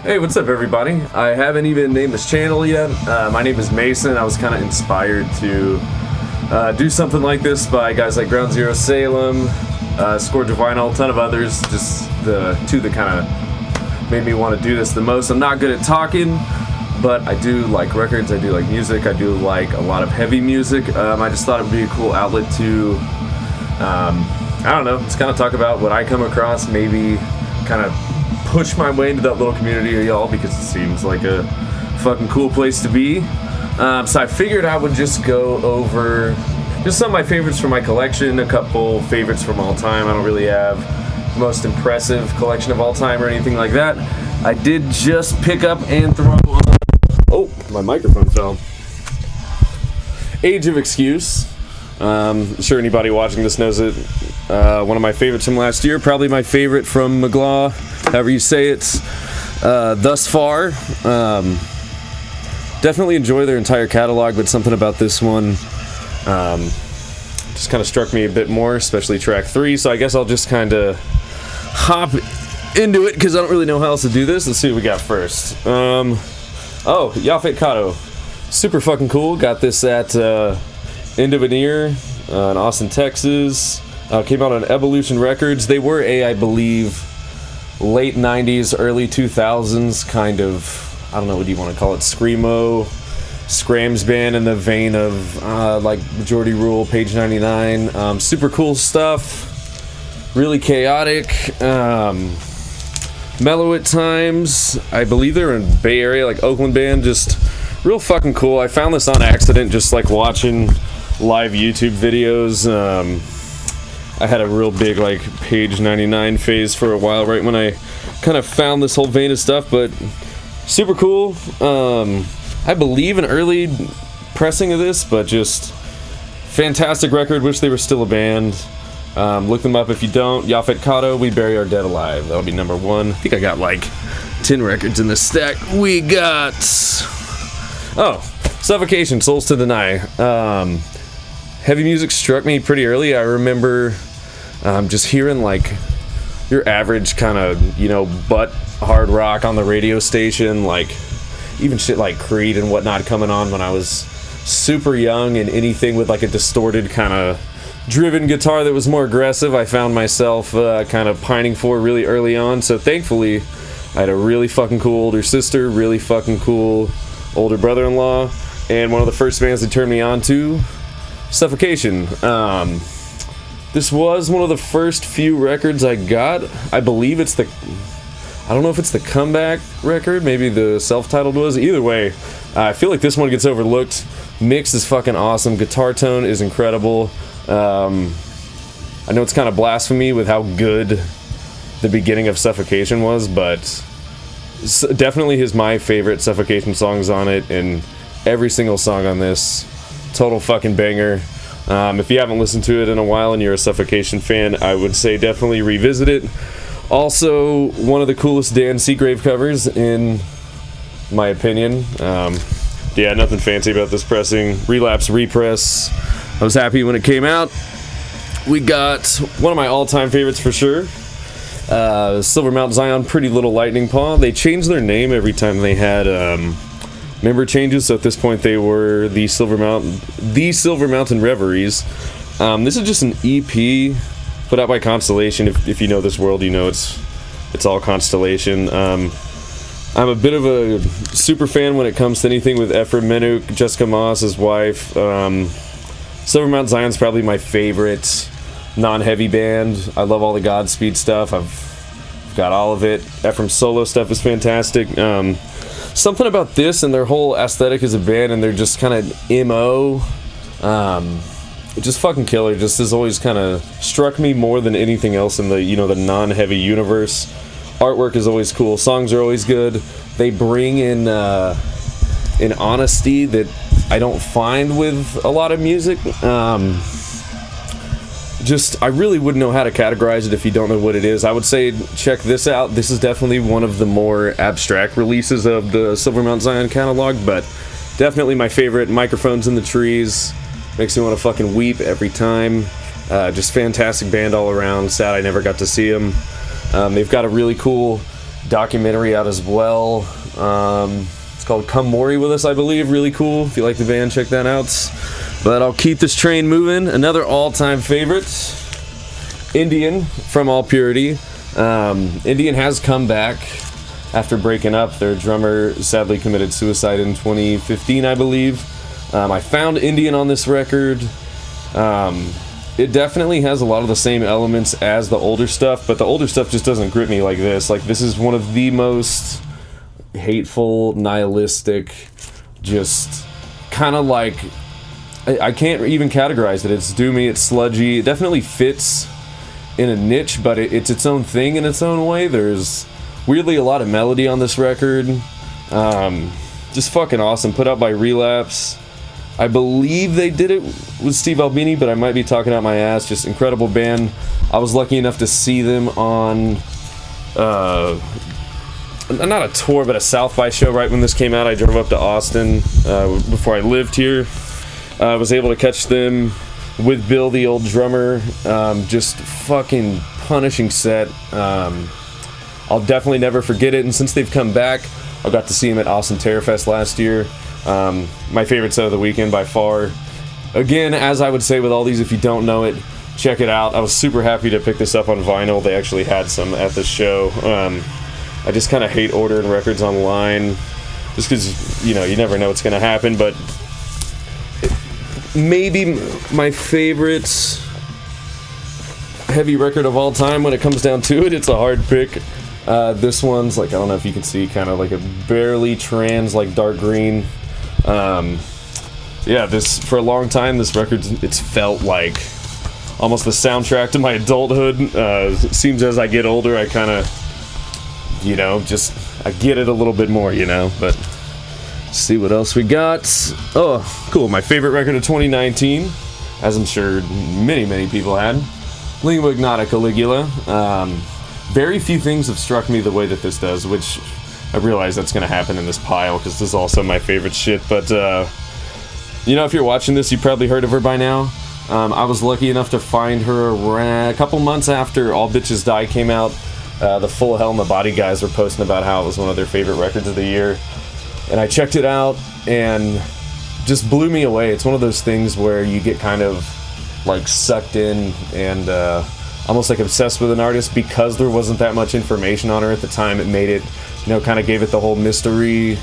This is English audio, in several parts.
Hey, what's up everybody? I haven't even named this channel yet. My name is Mason. I was kind of inspired to do something like this by guys like GroundZeroSalem, ScourgeOfVinyl, a ton of others. Just the two that kind of made me want to do this the most. I'm not good at talking, but I do like records, I do like music, I do like a lot of heavy music. I just thought it would be a cool outlet to, I don't know, just kind of talk about what I come across, maybe kind of push my way into that little community of y'all because it seems like a fucking cool place to be. So I figured I would just go over just some of my favorites from my collection, a couple favorites from all time. I don't really have the most impressive collection of all time or anything like that. I did just pick up and throw on, oh, my microphone fell. Age of Excuse. I'm sure anybody watching this knows it. One of my favorites from last year, probably my favorite from McGlaw, however you say it, thus far. Definitely enjoy their entire catalog, but something about this one just kind of struck me a bit more, especially track 3, so I guess I'll just kind of hop into it because I don't really know how else to do this. Let's see what we got first. Oh, Yaphet Kato. Super fucking cool. Got this at End of an Ear in Austin, Texas. Came out on Evolution Records. They were I believe, late 90s, early 2000s kind of, I don't know what you want to call it, screamo, scrams band in the vein of like Majority Rule, Page 99. Super cool stuff. Really chaotic. Mellow at times. I believe they're in Bay Area, like Oakland band. Just real fucking cool. I found this on accident, just like watching live YouTube videos. I had a real big like Page 99 phase for a while, right when I kind of found this whole vein of stuff, but super cool. I believe an early pressing of this, but just fantastic record. Wish they were still a band. Look them up if you don't. Yaphet Kato, We Bury Our Dead Alive. That'll be number 1. I think I got like 10 records in this stack. We got, oh, Suffocation, Souls to Deny. Heavy music struck me pretty early. I remember just hearing like your average kind of, butt hard rock on the radio station, like even shit like Creed and whatnot coming on when I was super young, and anything with like a distorted kind of driven guitar that was more aggressive, I found myself kind of pining for really early on. So thankfully, I had a really fucking cool older sister, really fucking cool older brother-in-law, and one of the first bands that turned me on to Suffocation. This was one of the first few records I got. I believe it's I don't know if it's the comeback record, maybe the self-titled was. Either way, I feel like this one gets overlooked. Mix is fucking awesome. Guitar tone is incredible. I know it's kind of blasphemy with how good the beginning of Suffocation was, but definitely my favorite Suffocation songs on it, and every single song on this, total fucking banger. If you haven't listened to it in a while and you're a Suffocation fan, I would say definitely revisit it. Also, one of the coolest Dan Seagrave covers, in my opinion. Yeah, nothing fancy about this pressing. Relapse Repress. I was happy when it came out. We got one of my all-time favorites for sure. Silver Mount Zion, Pretty Little Lightning Paw. They changed their name every time they had member changes, so at this point they were the Silver Mountain Reveries. This is just an EP put out by Constellation. If you know this world, you know it's all Constellation. I'm a bit of a super fan when it comes to anything with Ephraim Menuk, Jessica Moss, his wife. Silver Mount Zion's probably my favorite non-heavy band. I love all the Godspeed stuff. I've got all of it. Ephraim's solo stuff is fantastic. Something about this and their whole aesthetic as a band, and they're just kind of emo, just fucking killer. Just has always kind of struck me more than anything else in the the non-heavy universe. Artwork is always cool. Songs are always good. They bring in an honesty that I don't find with a lot of music. I really wouldn't know how to categorize it if you don't know what it is. I would say check this out. This is definitely one of the more abstract releases of the Silver Mount Zion catalog, but definitely my favorite. Microphones in the Trees. Makes me want to fucking weep every time. Just fantastic band all around. Sad I never got to see them. They've got a really cool documentary out as well. It's called Come Mori With Us, I believe. Really cool. If you like the band, check that out. But I'll keep this train moving. Another all-time favorite, Indian from All Purity. Indian has come back after breaking up. Their drummer sadly committed suicide in 2015, I believe. I found Indian on this record. It definitely has a lot of the same elements as the older stuff, but the older stuff just doesn't grip me like this. Like, this is one of the most hateful, nihilistic, just kind of like, I can't even categorize it. It's doomy, it's sludgy. It definitely fits in a niche, but it's its own thing in its own way. There's weirdly a lot of melody on this record. Just fucking awesome. Put out by Relapse. I believe they did it with Steve Albini, but I might be talking out my ass. Just incredible band. I was lucky enough to see them on not a tour, but a South by show right when this came out. I drove up to Austin before I lived here. I was able to catch them with Bill, the old drummer. Just fucking punishing set. I'll definitely never forget it. And since they've come back, I got to see them at Austin Terrorfest last year. My favorite set of the weekend by far. Again, as I would say with all these, if you don't know it, check it out. I was super happy to pick this up on vinyl. They actually had some at the show. I just kind of hate ordering records online just because, you know, you never know what's going to happen. But maybe my favorite heavy record of all time when it comes down to it. It's a hard pick. This one's like, I don't know if you can see, kind of like a barely trans, like dark green. Yeah, this, for a long time, this record, it's felt like almost the soundtrack to my adulthood. It seems as I get older, I kind of, you know, just, I get it a little bit more, you know, but let's see what else we got. Oh, cool, my favorite record of 2019, as I'm sure many people had, Lingua Ignota Caligula. Very few things have struck me the way that this does, which I realize that's going to happen in this pile because this is also my favorite shit. But, you know, if you're watching this, you probably heard of her by now. I was lucky enough to find her a couple months after All Bitches Die came out. The Full Hell in the Body guys were posting about how it was one of their favorite records of the year. And I checked it out and just blew me away. It's one of those things where you get kind of like sucked in and almost like obsessed with an artist because there wasn't that much information on her at the time. It made it, you know, kind of gave it the whole mystery,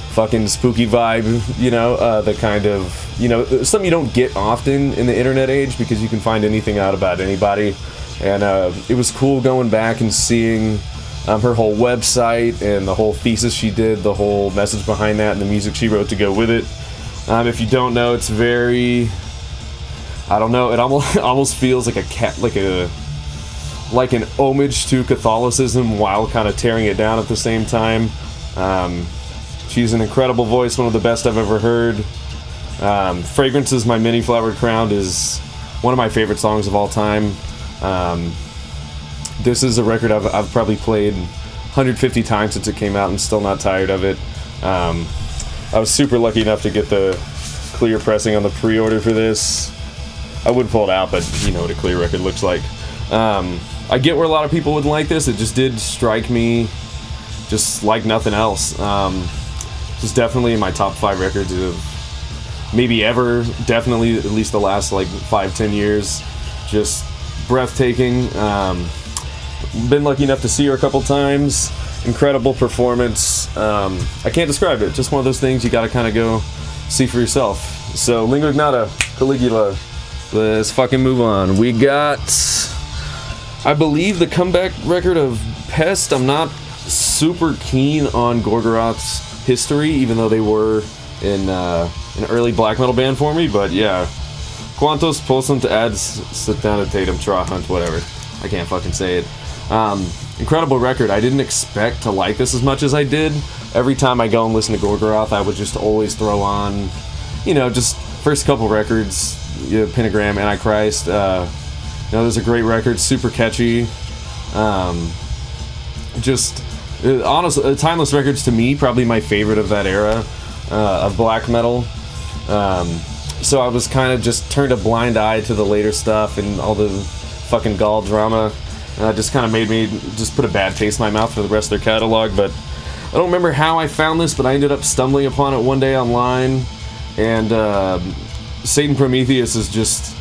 fucking spooky vibe, you know, the kind of, you know, something you don't get often in the internet age because you can find anything out about anybody. And it was cool going back and seeing her whole website and the whole thesis she did, the whole message behind that and the music she wrote to go with it. If you don't know, it's very, I don't know, it almost feels like like an homage to Catholicism while kind of tearing it down at the same time. She's an incredible voice, one of the best I've ever heard. Fragrances, My Many Flowered Crown is one of my favorite songs of all time. This is a record I've probably played 150 times since it came out and still not tired of it. I was super lucky enough to get the clear pressing on the pre-order for this. I would pull it out, but you know what a clear record looks like. I get where a lot of people wouldn't like this. It just did strike me just like nothing else. Just definitely in my top 5 records of maybe ever, definitely at least the last like 5-10 years. Just breathtaking. Been lucky enough to see her a couple times. Incredible performance. I can't describe it. Just one of those things you gotta kind of go see for yourself. So Lingua Ignota Caligula. Let's fucking move on. We got, I believe, the comeback record of Pest. I'm not super keen on Gorgoroth's history, even though they were in an early black metal band for me. But yeah, Quantos possunt ad satanatum trahunt, whatever. I can't fucking say it. Incredible record. I didn't expect to like this as much as I did. Every time I go and listen to Gorgoroth, I would just always throw on, you know, just first couple records, you know, Pentagram, Antichrist. You know, those are great records, super catchy. Just honestly, Timeless Records to me, probably my favorite of that era of black metal. So I was kind of just turned a blind eye to the later stuff and all the fucking Gaul drama. Just kind of made me just put a bad taste in my mouth for the rest of their catalog. But I don't remember how I found this, but I ended up stumbling upon it one day online, and Satan Prometheus is just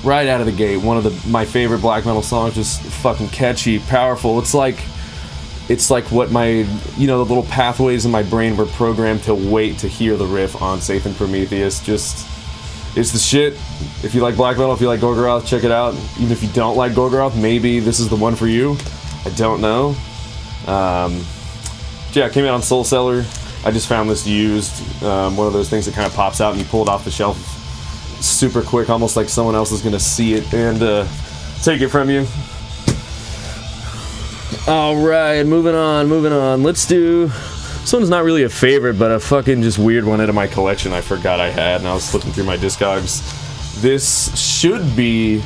right out of the gate one of my favorite black metal songs. Just fucking catchy, powerful. It's like what my, the little pathways in my brain were programmed to wait to hear the riff on Satan Prometheus. Just, it's the shit. If you like black metal, if you like Gorgoroth, check it out. Even if you don't like Gorgoroth, maybe this is the one for you. I don't know. Yeah, it came out on Soul Cellar. I just found this used. One of those things that kind of pops out and you pull it off the shelf super quick, almost like someone else is gonna see it and take it from you. Alright, moving on. Let's do... This one's not really a favorite, but a fucking just weird one out of my collection I forgot I had, and I was flipping through my Discogs. This should be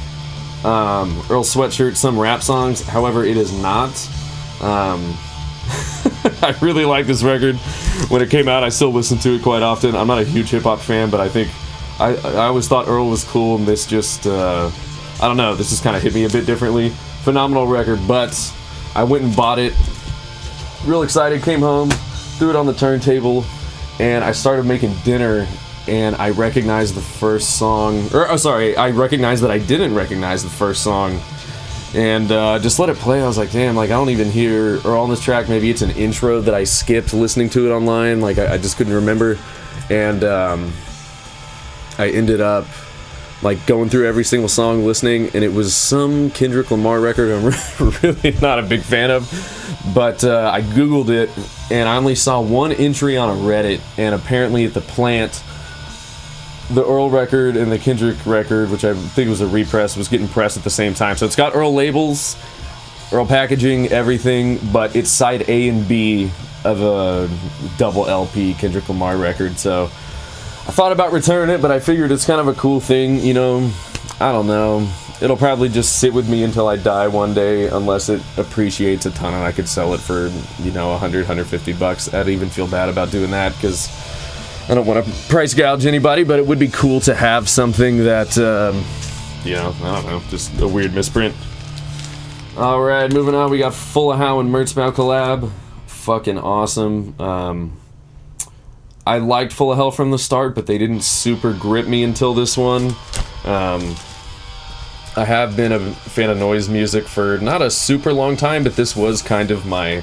Earl Sweatshirt, Some Rap Songs, however, it is not. I really like this record. When it came out, I still listen to it quite often. I'm not a huge hip-hop fan, but I think... I always thought Earl was cool, and this just... I don't know, this just kind of hit me a bit differently. Phenomenal record, but... I went and bought it, real excited, came home, threw it on the turntable, and I started making dinner, and I recognized the first song, I recognized that I didn't recognize the first song, and just let it play. I was like, damn, like I don't even hear Earl on this track. Maybe it's an intro that I skipped listening to it online, like I just couldn't remember, and I ended up like going through every single song listening, and it was some Kendrick Lamar record I'm really not a big fan of, but I googled it and I only saw one entry on a Reddit, and apparently at the plant the Earl record and the Kendrick record, which I think was a repress, was getting pressed at the same time. So it's got Earl labels, Earl packaging, everything, but it's side A and B of a double LP Kendrick Lamar record. So I thought about returning it, but I figured it's kind of a cool thing, I don't know. It'll probably just sit with me until I die one day, unless it appreciates a ton and I could sell it for, $100, $150. I'd even feel bad about doing that, because I don't want to price gouge anybody, but it would be cool to have something that, I don't know, just a weird misprint. Alright, moving on, we got Full of How and Mertzbow collab. Fucking awesome. I liked Full of Hell from the start, but they didn't super grip me until this one. I have been a fan of noise music for not a super long time, but this was kind of my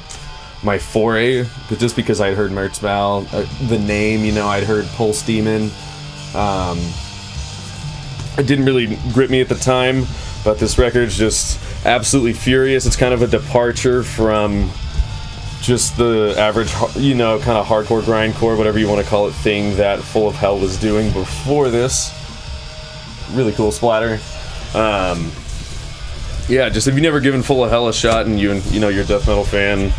foray, but just because I'd heard Mertzbow, the name, I'd heard Pulse Demon. It didn't really grip me at the time, but this record's just absolutely furious. It's kind of a departure from just the average, kind of hardcore, grindcore, whatever you want to call it, thing that Full of Hell was doing before this. Really cool splatter. Yeah, just if you've never given Full of Hell a shot and you're a death metal fan,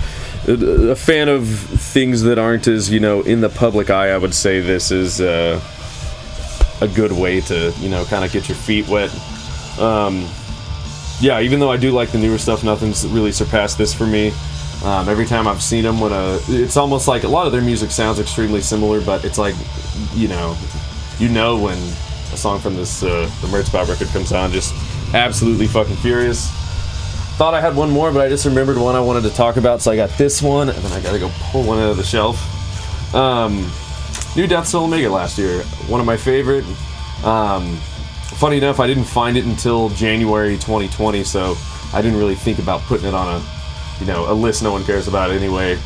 a fan of things that aren't as, in the public eye, I would say this is a good way to, kind of get your feet wet. Yeah, even though I do like the newer stuff, nothing's really surpassed this for me. Every time I've seen them, it's almost like a lot of their music sounds extremely similar, but it's like, when a song from this, the Mertzbow record comes on, just absolutely fucking furious. Thought I had one more, but I just remembered one I wanted to talk about, so I got this one, and then I gotta go pull one out of the shelf. New Death Soul Omega last year, one of my favorite. Funny enough, I didn't find it until January 2020, so I didn't really think about putting it on a list no one cares about anyway.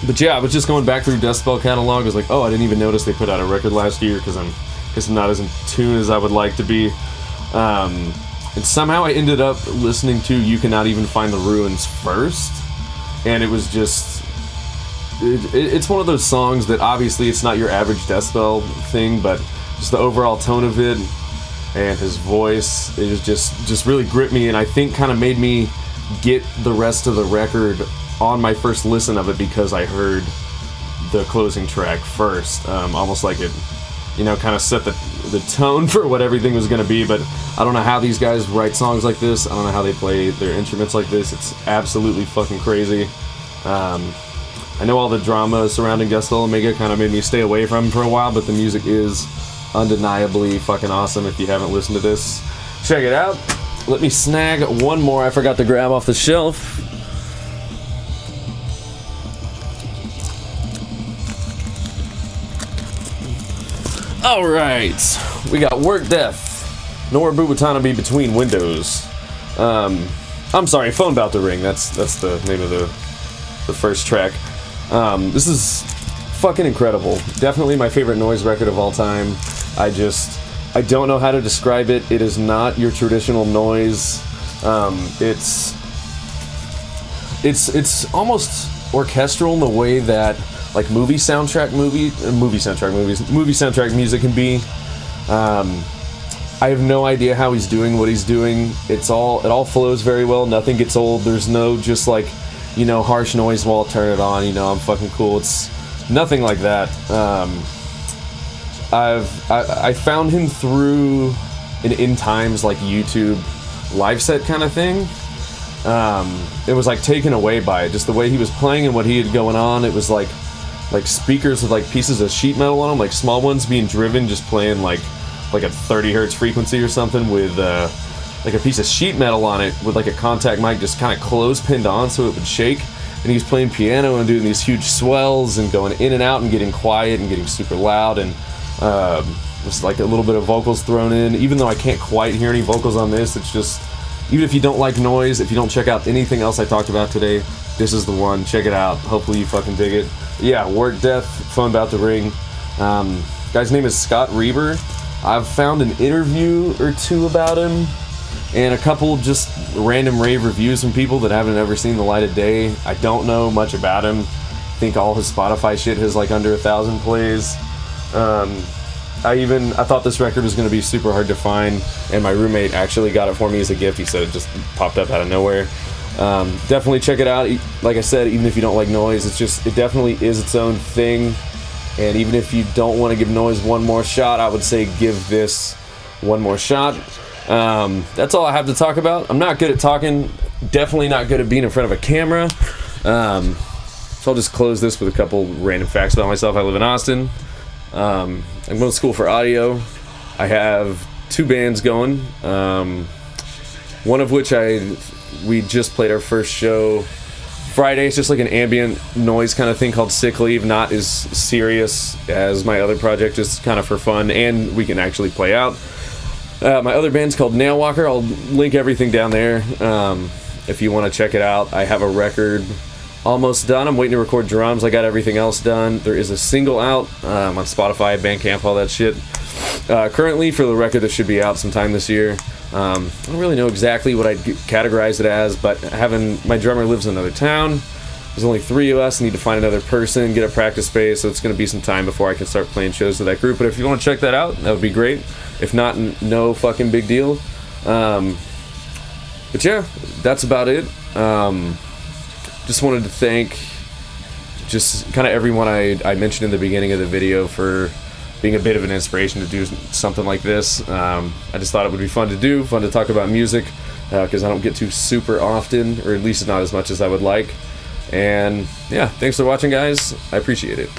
But yeah, I was just going back through Deathspell catalog. I was like, oh, I didn't even notice they put out a record last year, because I'm not as in tune as I would like to be. And somehow I ended up listening to You Cannot Even Find the Ruins first, and it was just... It's one of those songs that obviously it's not your average Deathspell thing, but just the overall tone of it and his voice, it was just really gripped me, and I think kind of made me get the rest of the record on my first listen of it, because I heard the closing track first. Almost like it, kind of set the tone for what everything was going to be. But I don't know how these guys write songs like this. I don't know how they play their instruments like this. It's absolutely fucking crazy. I know all the drama surrounding Death Soul Omega kind of made me stay away from him for a while, but the music is undeniably fucking awesome. If you haven't listened to this, check it out. let me snag one more I forgot to grab off the shelf. Alright, we got Work Death, Nor Bubutanabe Between Windows. I'm sorry, Phone About to Ring, that's the name of the first track. This is fucking incredible. Definitely my favorite noise record of all time. I don't know how to describe it. It is not your traditional noise. It's almost orchestral in the way that like movie soundtrack music can be. I have no idea how he's doing what he's doing. It all flows very well. Nothing gets old. There's no just like, you know, harsh noise while I'll turn it on. You know, I'm fucking cool. It's nothing like that. I found him through an In Times like YouTube live set kind of thing. It was like taken away by it, just the way he was playing and what he had going on. It was like speakers with like pieces of sheet metal on them, like small ones being driven, just playing like a 30 hertz frequency or something with like a piece of sheet metal on it with like a contact mic just kind of close pinned on so it would shake. And he's playing piano and doing these huge swells and going in and out and getting quiet and getting super loud, and just like a little bit of vocals thrown in. Even though I can't quite hear any vocals on this, it's just, even if you don't like noise, if you don't check out anything else I talked about today, this is the one. Check it out. Hopefully you fucking dig it. Yeah, Work Death, Phone About to Ring. Guy's name is Scott Reber. I've found an interview or two about him and a couple just random rave reviews from people that haven't ever seen the light of day. I don't know much about him. I think all his Spotify shit has like under 1,000 plays. I thought this record was going to be super hard to find, and my roommate actually got it for me as a gift. He said it just popped up out of nowhere. Definitely check it out. Like I said, even if you don't like noise, it definitely is its own thing. And even if you don't want to give noise one more shot, I would say give this one more shot. That's all I have to talk about. I'm not good at talking, definitely not good at being in front of a camera. So I'll just close this with a couple random facts about myself. I live in Austin. I'm going to school for audio. I have 2 bands going, one of which we just played our first show Friday. It's just like an ambient noise kind of thing called Sick Leave, not as serious as my other project, just kind of for fun, and we can actually play out. My other band's called Nail Walker. I'll link everything down there if you want to check it out. I have a record almost done. I'm waiting to record drums. I got everything else done. There is a single out on Spotify, Bandcamp, all that shit. Currently, for the record that should be out sometime this year, I don't really know exactly what I'd categorize it as, but my drummer lives in another town. There's only 3 of us. I need to find another person, get a practice space, so it's going to be some time before I can start playing shows with that group. But if you want to check that out, that would be great. If not, no fucking big deal. But yeah, that's about it. Just wanted to thank just kind of everyone I mentioned in the beginning of the video for being a bit of an inspiration to do something like this. I just thought it would be fun to talk about music, because I don't get to super often, or at least not as much as I would like. And yeah, thanks for watching, guys. I appreciate it.